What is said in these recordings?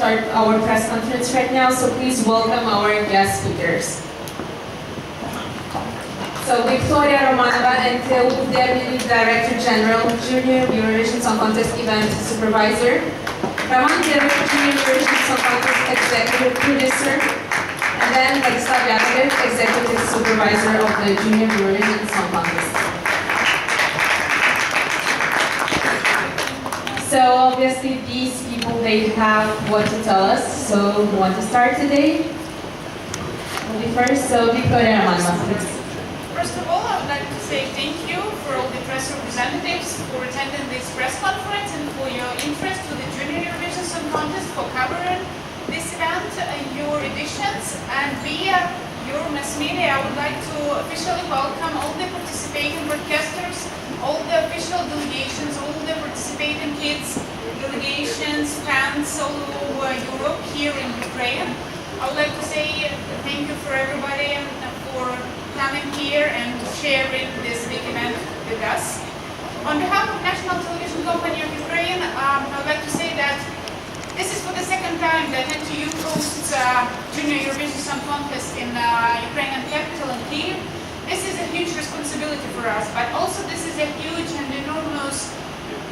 start our press conference right now, so please welcome our guest speakers. So Victoria Romanova, NTU Deputy Director General, Junior Eurovision Song Contest Event Supervisor. Roman Derek, Junior Eurovision Song Contest Executive Producer. And then Vladislav Yakolev, Executive Supervisor of the Junior Eurovision Song Contest. So obviously these people, they have what to tell us. So who want to start today? Will be first. So Victoria Romanova, please. First of all, I would like to say thank you for all the press representatives for attending this press conference and for your interest to the Junior Eurovision Song Contest, for covering this event, your editions, and via your mass media. I would like to officially welcome all the participating broadcasters, all the official delegations, all the participating kids, delegations, fans all over Europe, here in Ukraine. I would like to say thank you for everybody for coming here and sharing this big event with us. On behalf of National Television Company of Ukraine, I would like to say that this is for the second time that NTU hosts Junior Eurovision Song Contest in Ukrainian capital in Kyiv. This is a huge responsibility for us, but also this is a huge and enormous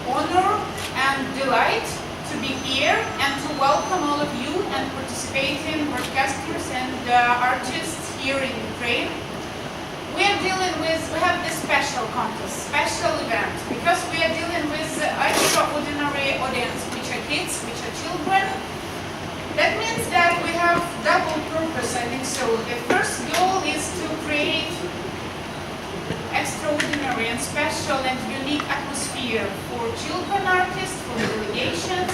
honor and delight to be here and to welcome all of you and participating broadcasters and artists here in Ukraine. We have this special contest, special event, because we are dealing with extraordinary audience, which are kids, which are children. That means that we have double purpose, I think so. The first goal is to create extraordinary and special and unique atmosphere for children artists, for delegations,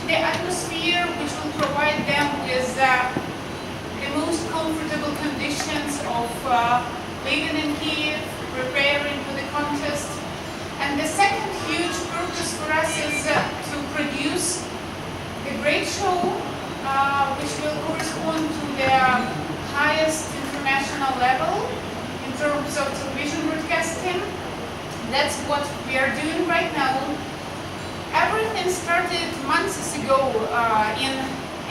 the atmosphere which will provide them with the most comfortable conditions of living in Kyiv, preparing for the contest. And the second huge purpose for us is to produce a great show which will correspond to the highest international level in terms of television broadcasting. That's what we are doing right now. Everything started months ago in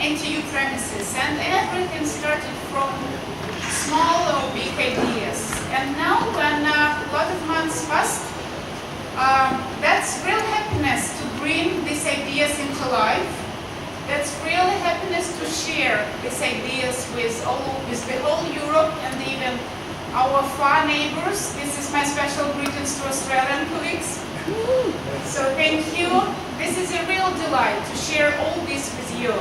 NTU premises, and everything started from small or big ideas. And now, when a lot of months passed, that's real happiness to bring these ideas into life. That's real happiness to share these ideas with the whole Europe and even our far neighbors. This is my special greetings to Australian colleagues. So thank you. This is a real delight to share all this with you.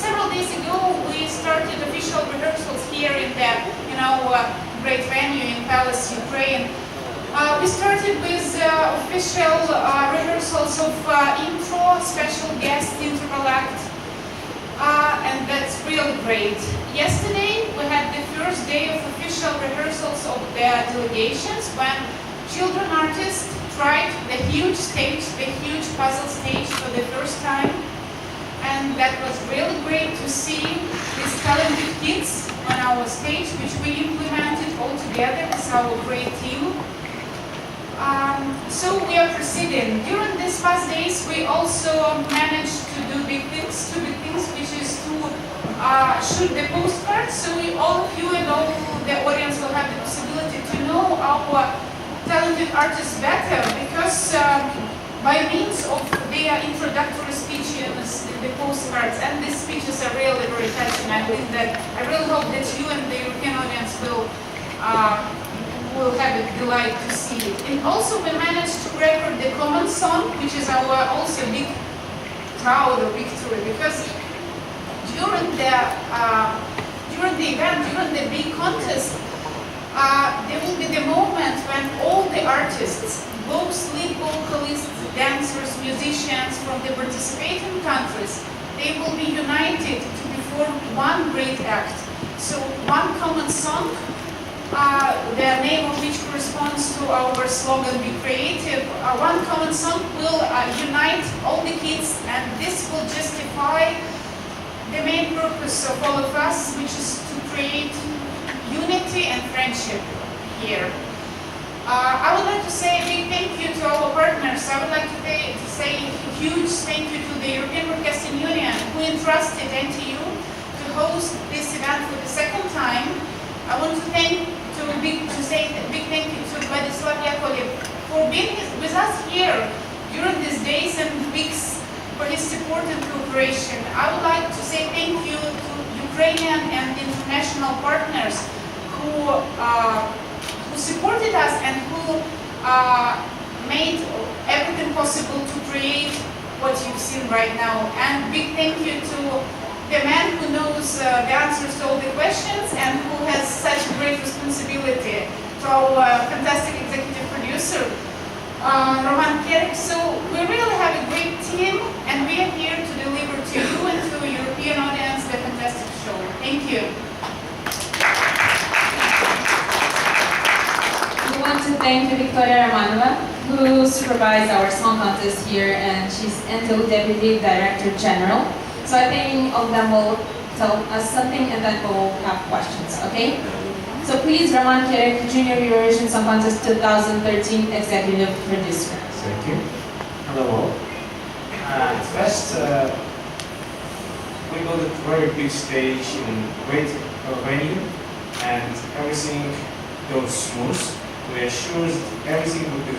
Several days ago, we started official rehearsals here in the great venue in Palace, Ukraine. We started with official rehearsals of intro, special guest, interval act, and that's really great. Yesterday, we had the first day of official rehearsals of the delegations when children artists tried the huge stage, the huge puzzle stage for the first time. And that was really great to see these talented kids on our stage, which we implemented all together with our great team. So we are proceeding. During these past days, we also managed to do big things, which is to shoot the postcards. So all of you and all the audience will have the possibility to know our talented artists better, because by means of their introductory speeches, the postcards, and these speeches are really very touching. I really hope that you and the European audience will have a delight to see it. And also we managed to record the common song, which is our also big proud of victory, because during the event, during the big contest, there will be the moment when all the artists, both lead vocalists, dancers, musicians from the participating countries, they will be united to perform one great act. So one common song, the name of which corresponds to our slogan, Be Creative. One common song will unite all the kids, and this will justify the main purpose of all of us, which is to create unity and friendship here. I would like to say a big thank you to our partners. I would like to say a huge thank you to the European Broadcasting Union, who entrusted NTU to host this event for the second time. I want to say a big thank you to Vladislav Yakovlev for being with us here during these days and weeks for his support and cooperation. I would like to say thank you to Ukrainian and international partners who supported us and who made everything possible to create what you've seen right now. And big thank you to the man who knows the answers to all the questions and who has such a great responsibility, to our fantastic executive producer, Roman Kerek. So we really have a great team, and we are here to deliver to you and to the European audience a fantastic show. Thank you. We want to thank Victoria Romanova, who supervised our song contest here, and she's NTU Deputy Director General. So I think all of them will tell us something, and then we'll have questions, okay? So please, Roman Kerek, Junior Eurovision Song Contest 2013 Executive Producer. Thank you. Hello all. First, we got a very big stage in great venue, and everything goes smooth. We are sure that everything will be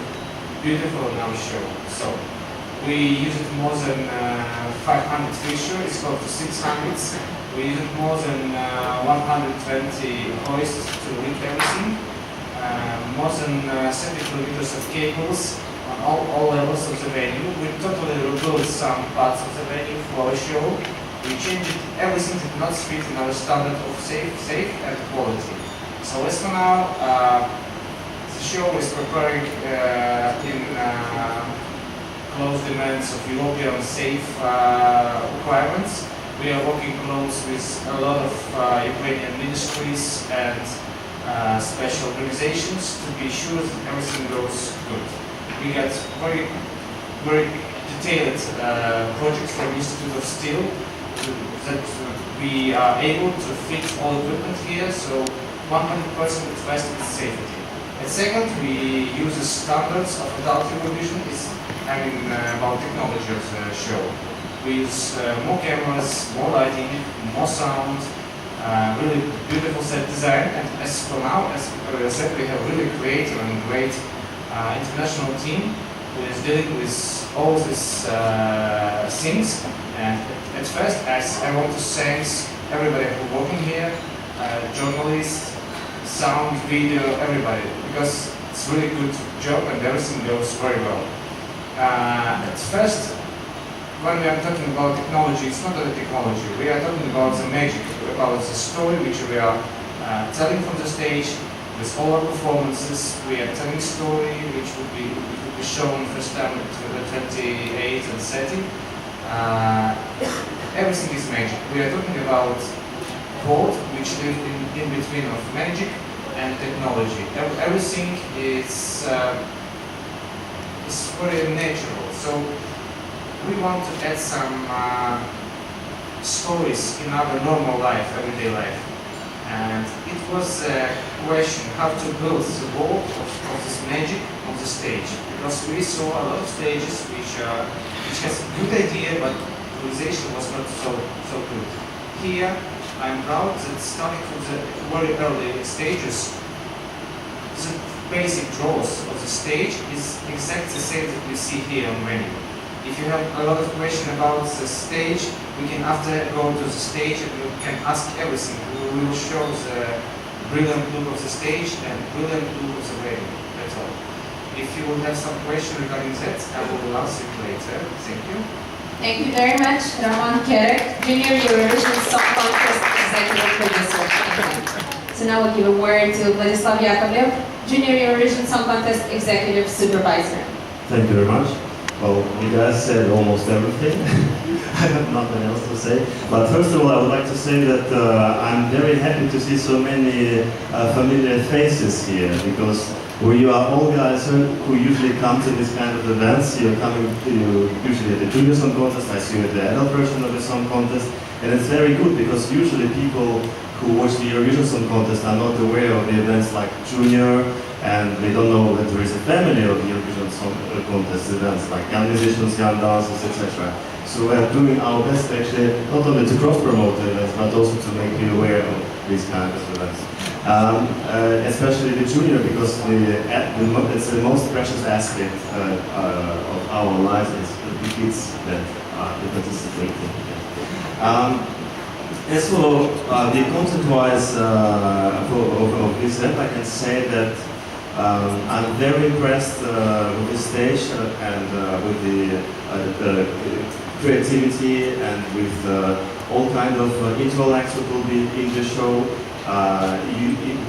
beautiful in our show. So we used more than 500 fixtures, it's close to 600. We used more than 120 hoists to link everything. More than 70 kilometers of cables on all levels of the venue. We totally rebuilt some parts of the venue for our show. We changed everything that not fit in our standard of safe and quality. So as for now, the show is preparing in close demands of European safe requirements. We are working close with a lot of Ukrainian ministries and special organizations to be sure that everything goes good. We got very detailed projects from Institute of Steel that we are able to fit all equipment here, so 100% invested in safety. And second, we use the standards of adult Eurovision is having about technology of the show. We use more cameras, more lighting, more sound, really beautiful set design, and as for now, as I said, we have really creative and great international team who is dealing with all these things. And at first, I want to thank everybody who working here, journalists, sound, video, everybody, because it's really good job and everything goes very well. At first, when we are talking about technology, it's not the technology. We are talking about the magic, about the story which we are telling from the stage. With all our performances, we are telling story which would be shown first time at 28 and 30. Everything is magic. We are talking about both which live in between of magic and technology. Everything is very natural. So we want to add some stories in our normal life, everyday life. And it was a question how to build the world of this magic on the stage. Because we saw a lot of stages which has a good idea, but realization was not so good. Here, I'm proud that starting from the very early stages, the basic draws of the stage is exactly the same that we see here on venue. If you have a lot of questions about the stage, we can after go to the stage and you can ask everything. We will show the brilliant look of the stage and brilliant look of the venue. That's all. If you will have some questions regarding that, I will answer it later. Thank you. Thank you very much, Roman Kerek, Junior Eurovision Song Contest Executive Producer. So now we'll give a word to Vladislav Yakovlev, Junior Eurovision Song Contest Executive Supervisor. Thank you very much. Well, you guys said almost everything. I have nothing else to say. But first of all, I would like to say that I'm very happy to see so many familiar faces here, because you are all guys who usually come to this kind of events. You're coming to usually at the Junior Song Contest. I see you at the adult version of the Song Contest. And it's very good because usually people who watch the Eurovision Song Contest are not aware of the events like Junior, and they don't know that there is a family of Eurovision Song Contest events like young musicians, young dancers, etc. So we are doing our best actually not only to cross-promote the events, but also to make you aware of these kind of events. Especially the Junior, because it's the most precious aspect of our lives is the kids that are participating. As for the content-wise of this event, I can say that I'm very impressed with the stage and with the creativity and with all kinds of interacts that will be in the show.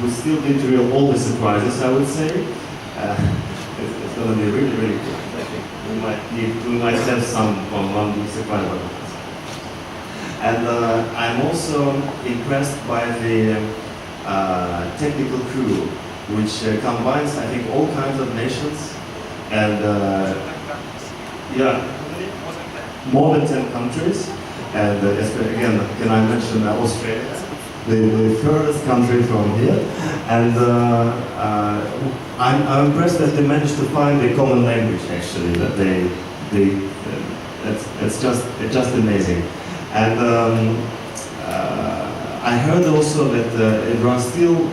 We still need to reveal all the surprises, I would say. It's going to be really, really good. I think we might have some one big surprise. And I'm also impressed by the technical crew, which combines, I think, all kinds of nations, and more than 10 countries. And again, can I mention Australia, the furthest country from here? And I'm impressed that they managed to find a common language. Actually, that it's just amazing. And I heard also that there are still,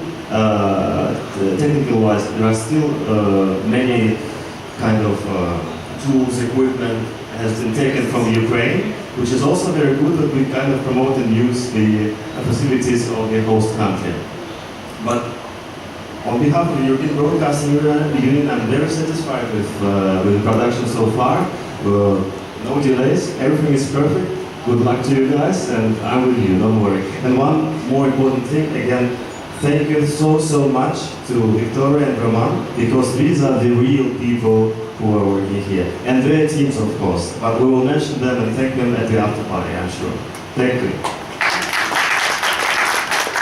technical-wise, there are still many kind of tools, equipment has been taken from Ukraine, which is also very good that we kind of promote and use the facilities of the host country. But on behalf of the European Broadcasting Union, I'm very satisfied with the production so far. No delays, everything is perfect. Good luck to you guys, and I'm with you, don't worry. And one more important thing, again, thank you so much to Victoria and Roman, because these are the real people who are working here. And their teams, of course, but we will mention them and thank them at the after party, I'm sure. Thank you.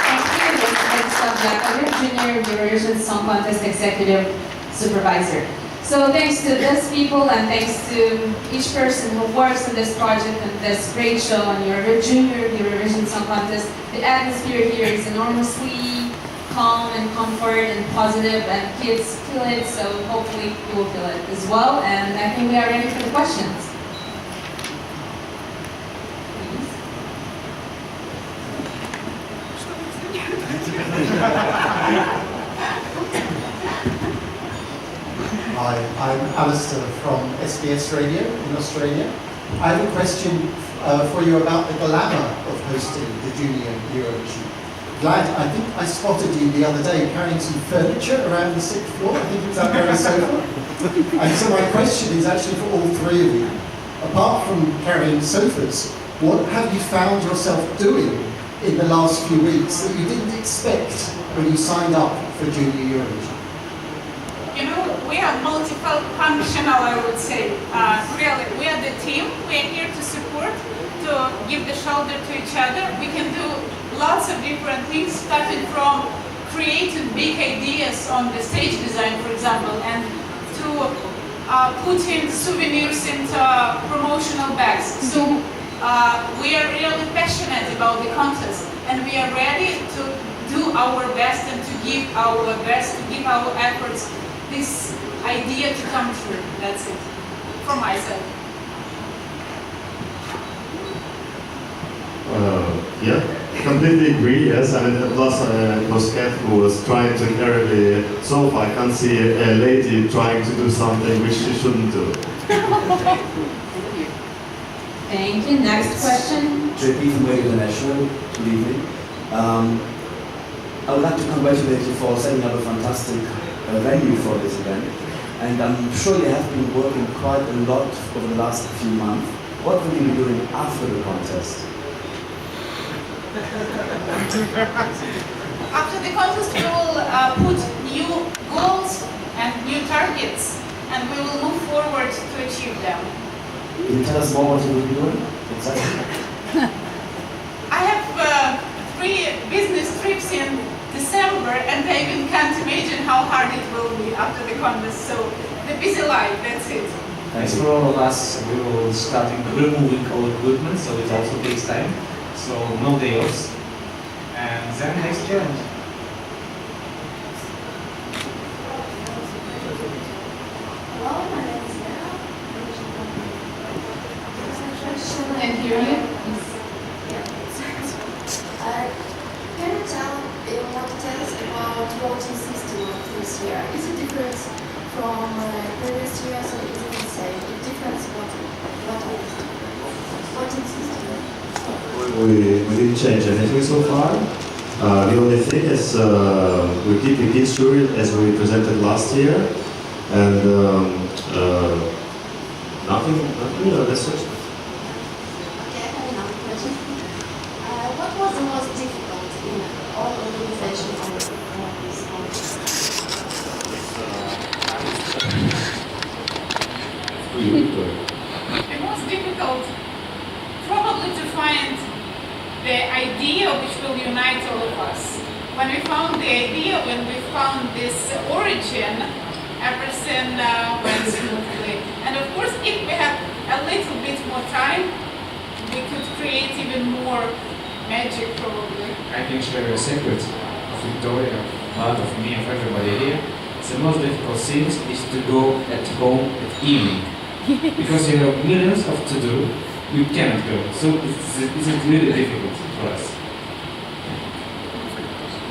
Thank you, ESCKAZ.com, Junior Eurovision Song Contest Executive Supervisor. So thanks to these people and thanks to each person who works on this project and this great show on your Junior Eurovision Song Contest. The atmosphere here is enormously calm and comfort and positive, and kids feel it, so hopefully you will feel it as well. And I think we are ready for the questions. Hi, I'm Alistair from SBS Radio in Australia. I have a question for you about the glamour of hosting the Junior Eurovision. Vlad, I think I spotted you the other day carrying some furniture around the 6th floor. I think it was that very sofa. And so my question is actually for all three of you. Apart from carrying sofas, what have you found yourself doing in the last few weeks that you didn't expect when you signed up for Junior Eurovision? You know, we are multifunctional, I would say. Really, we are the team. We are here to support, to give the shoulder to each other. We can do lots of different things, starting from creating big ideas on the stage design, for example, and to putting souvenirs into promotional bags. So we are really passionate about the contest, and we are ready to do our best and to give our best, to give our efforts this idea to come true. That's it, from my side. Yeah, completely agree, yes. I mean, plus it was Kat who was trying to carry the sofa. I can't see a lady trying to do something which she shouldn't do. Thank you. Next question. JP from Radio International. Good evening. I would like to congratulate you for setting up a fantastic venue for this event. And I'm sure you have been working quite a lot over the last few months. What will you be doing after the contest? After the contest, we will put new goals and new targets, and we will move forward to achieve them. Can you tell us more what you will be doing? Exactly. I have 3 business trips in December, and I even can't imagine how hard it will be after the contest. So, the busy life, that's it. Thanks for all of us. We will start removing all equipment, so it also takes time. So so no day offs. And then next challenge. Hello, my name is Nina. And here you. Can you tell more details about voting system of this year? Is it different from previous years, or is it the same? It different what is voting system? We didn't change anything so far. The only thing is we keep the kids jury as we presented last year, and nothing, that's it. Okay, I have another question. What was the most difficult in all organization of this contest? The most difficult, probably to find the idea which will unite all of us. When we found the idea, when we found this origin, everything went smoothly. And of course, if we have a little bit more time, we could create even more magic probably. I can share a secret of Victoria, part of me, of everybody here. The most difficult thing is to go at home at evening. Because you have millions of to do, you cannot go. So it's really difficult for us.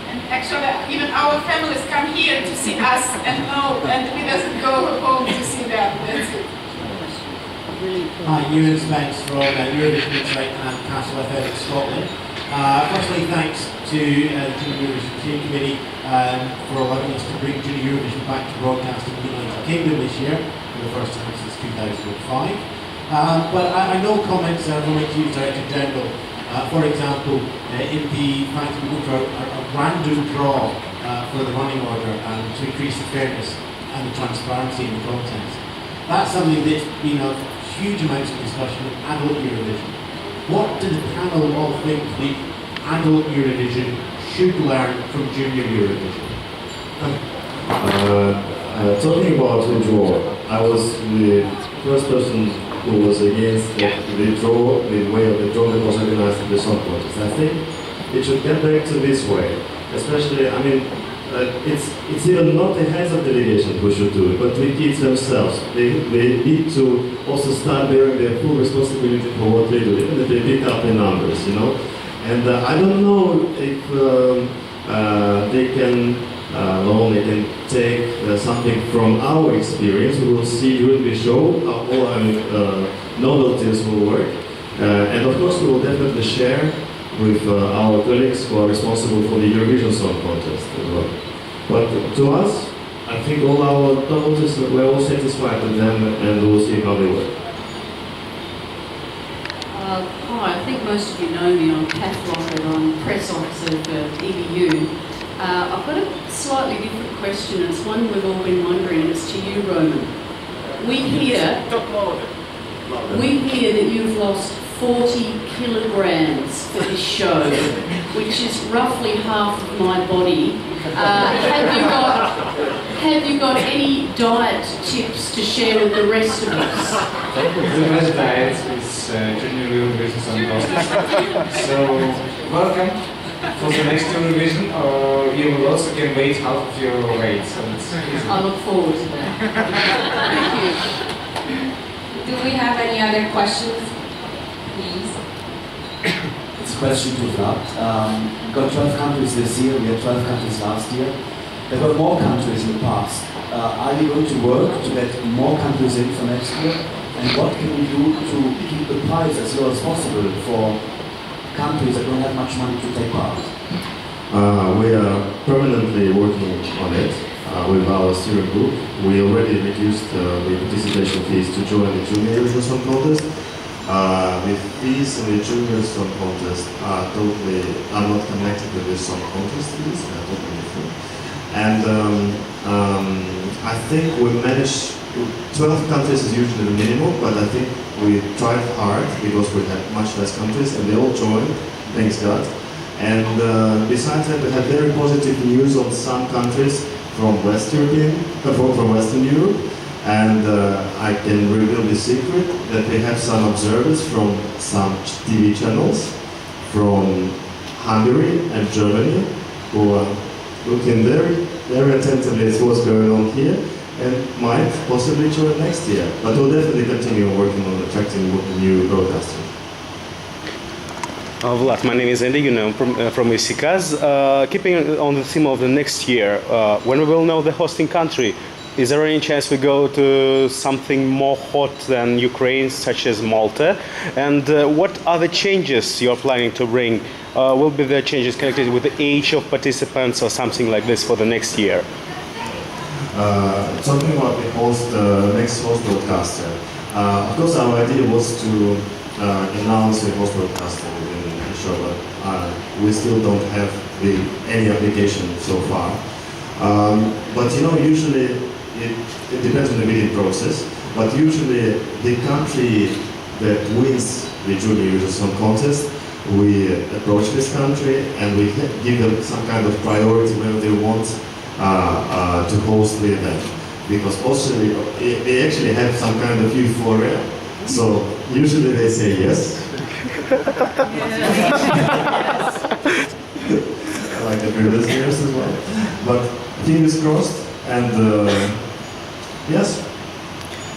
And actually, even our families come here to see us and know, and we doesn't go home to see them. That's it. Hi, Ewan Spence from Eurovision Insight and Castle FM Scotland. Firstly, thanks to the Junior Eurovision Steering Committee for allowing us to bring Junior Eurovision back to broadcasting in the United Kingdom this year for the first time since 2005. But I know comments from NTU Director General, for example, in the fact that we go for a random draw for the running order to increase the fairness and the transparency in the contest. That's something that's been of huge amounts of discussion in adult Eurovision. What do the panel all think the adult Eurovision should learn from junior Eurovision? Talking about the draw, I was the first person who was against the draw, the way of the draw that was organized in the song contest. I think it should get back to this way, especially, I mean, it's even not the heads of delegation who should do it, but the kids themselves. They need to also start bearing their full responsibility for what they do, even if they pick up the numbers, you know. And I don't know if they can only can take something from our experience. We will see during the show how all our novelties will work. And of course, we will definitely share with our colleagues who are responsible for the Eurovision Song Contest as well. But to us, I think all our novelties, we're all satisfied with them, and we'll see how they work. Hi, I think most of you know me. I'm Kath Lockett, I'm press officer of EBU. I've got a slightly different question. It's one we've all been wondering, and it's to you, Roman. We hear that you've lost 40 kilograms for this show, which is roughly half of my body. Have you got any diet tips to share with the rest of us? The best diet is Junior Eurovision Song Contest. So, welcome for the next Eurovision, or you will also can weight half of your weight. So it's easy. I look forward to that. Thank you. Do we have any other questions? Please. It's a question to Vlad. We got 12 countries this year, we had 12 countries last year. There were more countries in the past. Are you going to work to get more countries in for next year? And what can we do to keep the prize as low as possible for countries that don't have much money to take part? We are permanently working on it with our steering group. We already reduced the participation fees to join the Junior Eurovision Song Contest. The fees in the Junior Song Contest are not connected with the Song Contest fees, they are totally different. And I think we managed, 12 countries is usually the minimum, but I think we tried hard because we had much less countries and they all joined, thanks God. And besides that, we had very positive news on some countries from Western Europe. And I can reveal the secret that we have some observers from some TV channels from Hungary and Germany who are looking very attentively at what's going on here and might possibly join next year. But we'll definitely continue working on attracting new broadcasters. Vlad, my name is Andy, from ESCKAZ. Keeping on the theme of the next year, when we will know the hosting country, is there any chance we go to something more hot than Ukraine, such as Malta? And what are the changes you're planning to bring? Will be the changes connected with the age of participants or something like this for the next year? Talking about the next host broadcaster, of course our idea was to announce the host broadcaster within the show, but we still don't have any application so far. But usually it depends on the bidding process, but usually the country that wins the Junior Eurovision Song Contest, we approach this country and we give them some kind of priority when they want to host the event. Because also they actually have some kind of euphoria, so usually they say yes. Like the previous years as well. But fingers crossed, and yes.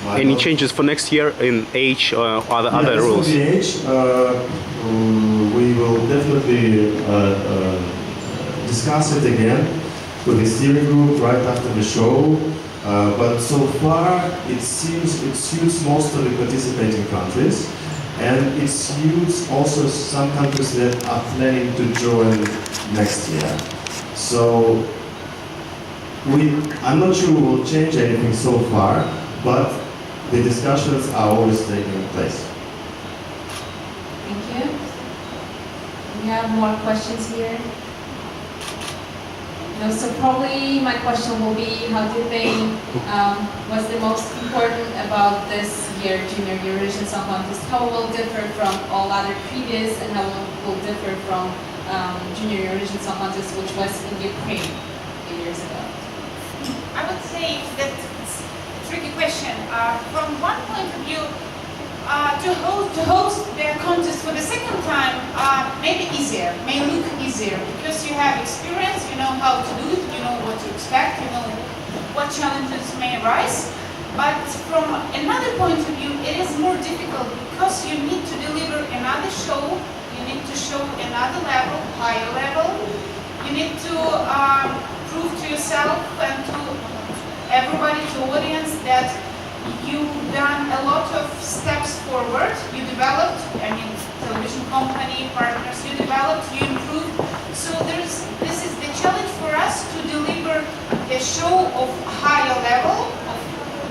Any changes for next year in age or other rules? For the age, we will definitely discuss it again with the steering group right after the show. But so far, it seems it suits most of the participating countries, and it suits also some countries that are planning to join next year. So I'm not sure we'll change anything so far, but the discussions are always taking place. Thank you. We have more questions here. No, so probably my question will be, how do you think what's the most important about this year Junior Eurovision Song Contest? How it will differ from all other previous, and how it will differ from Junior Eurovision Song Contest, which was in Ukraine 8 years ago? I would say that it's a tricky question. From one point of view, to host the contest for the second time may look easier, because you have experience, you know how to do it, you know what to expect, you know what challenges may arise. But from another point of view, it is more difficult, because you need to deliver another show, you need to show another level, higher level, you need to prove to yourself and to everybody, to audience, that you've done a lot of steps forward. You developed, television company, partners, you developed, you improved. So this is the challenge for us, to deliver a show of higher level, of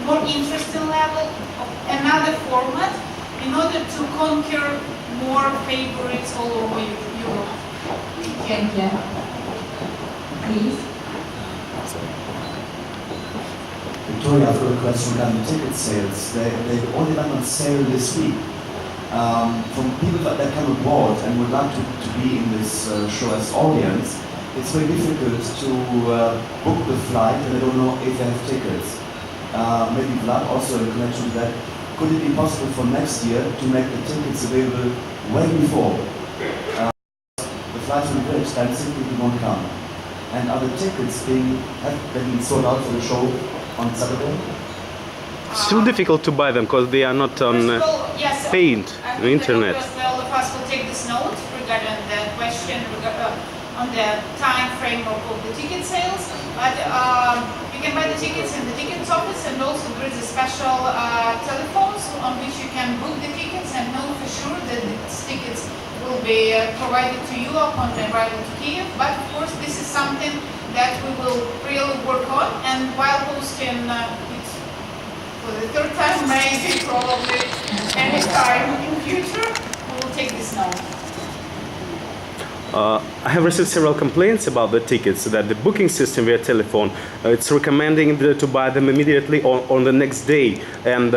more interesting level, of another format, in order to conquer more favorites all over Europe. Thank you. Please. Victoria, I've got a question regarding ticket sales. They've only been on sale this week. From people that come aboard and would like to be in this show as audience, it's very difficult to book the flight, and they don't know if they have tickets. Maybe Vlad, also in connection to that, could it be possible for next year to make the tickets available way before? The flights will be very expensive, people won't come. And are the tickets have been sold out for the show on Saturday? Still difficult to buy them because they are not on paid on the internet. All of us will take this note regarding the question on the time frame of the ticket sales. But you can buy the tickets in the tickets office, and also there is a special telephones on which you can book the tickets and know for sure that these tickets will be provided to you upon arrival to Kyiv. But of course, this is something that we will really work on, and while hosting it for the third time, maybe, probably, any time in future, we will take this note. I have received several complaints about the tickets, that the booking system via telephone, it's recommending to buy them immediately on the next day, and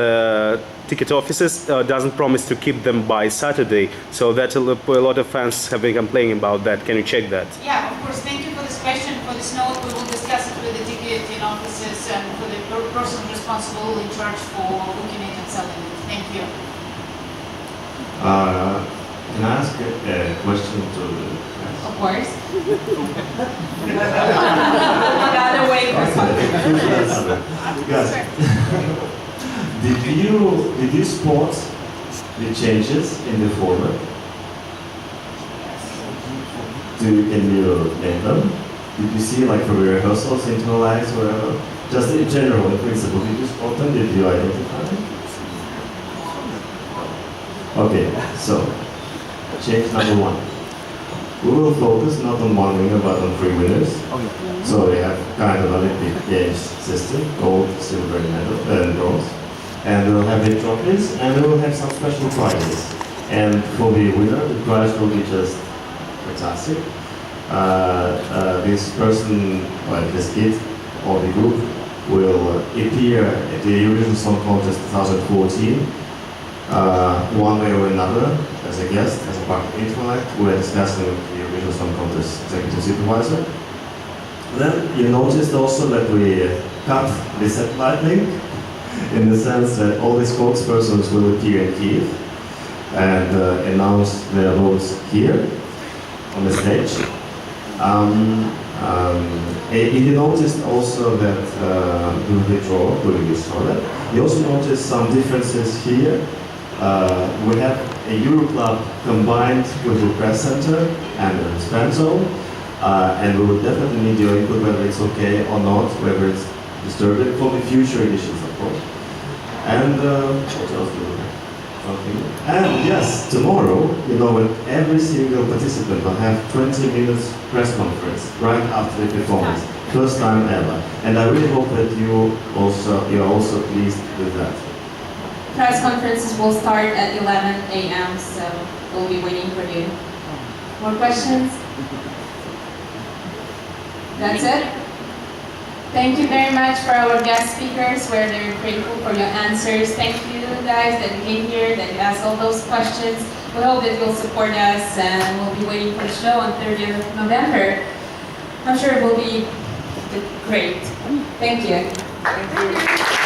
ticket offices doesn't promise to keep them by Saturday, so that a lot of fans have been complaining about that. Can you check that? Yeah, of course. Thank you for this question, for this note. We will discuss it with the ticketing offices and for the person responsible in charge for booking it and selling it. Thank you. Can I ask a question to the class? Of course. Another way Guys, did you spot the changes in the format? Can you name them? Did you see, like, for rehearsals, internalize, or whatever? Just in general, in principle, did you spot them? Did you identify them? Okay, so change number one. We will focus not on one winner but on 3 winners. So we have kind of Olympic Games system, gold, silver, and bronze. And we'll have the trophies, and we will have some special prizes. And for the winner, the prize will be just fantastic. This person, like this kid or the group, will appear at the Eurovision Song Contest 2014, one way or another, as a guest, as a part of Intellect. We're discussing with the Eurovision Song Contest executive supervisor. Then you noticed also that we cut the satellite link, in the sense that all the spokespersons will appear in Kyiv and announce their votes here on the stage. You noticed also that during this tournament, you also noticed some differences here. We have a Euroclub combined with the press center and the span zone, and we will definitely need your input whether it's okay or not, whether it's disturbing for the future editions, of course. And what else do we have? And yes, tomorrow, you know, when every single participant will have 20 minutes press conference right after the performance. First time ever. And I really hope that you're also pleased with that. Press conferences will start at 11 a.m., so we'll be waiting for you. More questions? That's it? Thank you very much for our guest speakers. We're very grateful for your answers. Thank you guys that you came here, that you asked all those questions. We hope that you'll support us, and we'll be waiting for the show on 30th of November. I'm sure it will be great. Thank you. Thank you.